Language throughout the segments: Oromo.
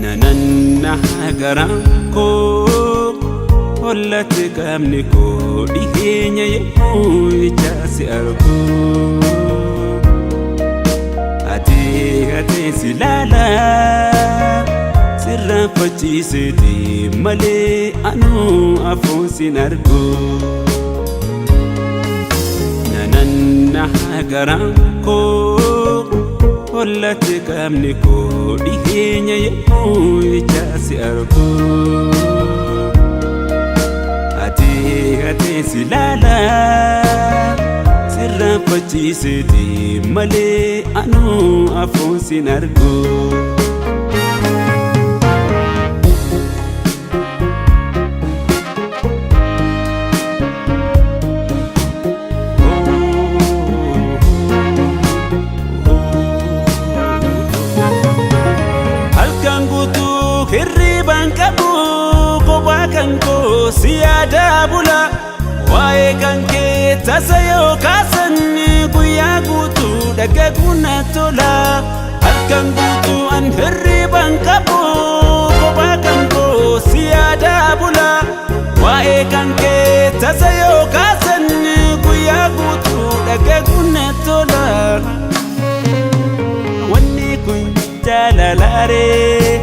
nananna garanko hollate kamni ko dhiheenya yemmuu ijaasi argu ati silala sirraan fachiiseeti malee anu afuun sin argu nananna garanko hollate kamni ko dhiheenya yemmuu ijaasi argu ati silala sirraan fachiiseeti malee anu afuun sin argu hirriban qabu kophaa kan koo si yaada bula waa'ee kan kee tasa yoo kaasan guyyaa guutuu dhagaguun na tola halkan guutuu an hirriban qabu kophaa kan koo si yaada bula waa'ee kan kee tasa yoo kaasan guyyaa guutuu dhagaguun na tola wanni kun jaalalaaree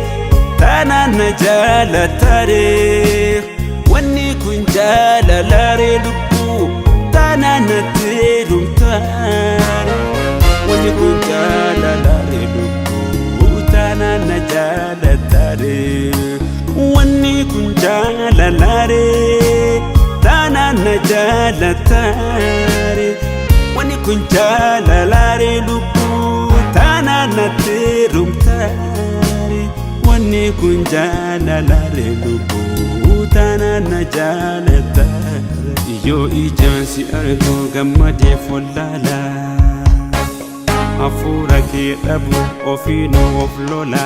tanana jaalatare wanni kun jaalalare lubbu tanana tirumtar wanni kun jaalalare lubbu tanana jaalatare wanni kun jaalalare tanana jaalatare wanni kun jaalalare lubbu tanana tirumtar wanni kun jaalalare lubbu tanana jaalatare yoo ijaan si argu gammadee follaala hafuura kee dhabu ofiinuu of lola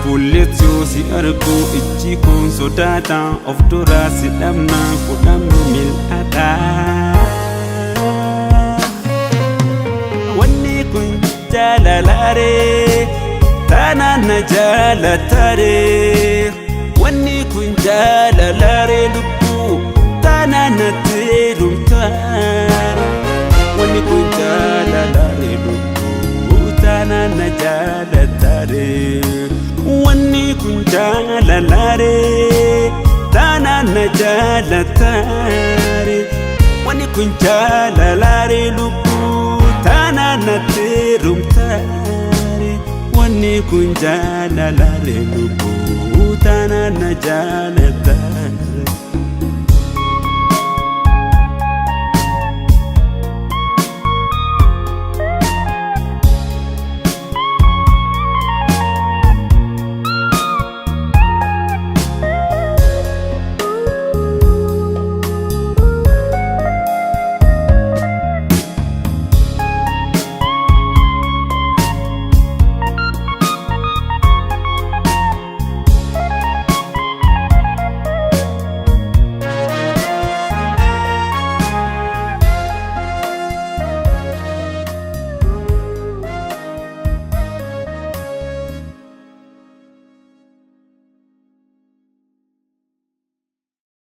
fuulletti yoo si argu ijji kun sodaata of duraa si dhabna fudhamnu mil'aadha wanni kun jaalalare tanana jaalatare wanni kun jaalalare lubbu tanana tirumtar wanni kun jaalalare lubbu tanana jaalatare wanni kun jaalalare tanana jaalatare wanni kun jaalalare lubbu tanana tirumtar wanni kun jaalalare lubbu tanana jaalatare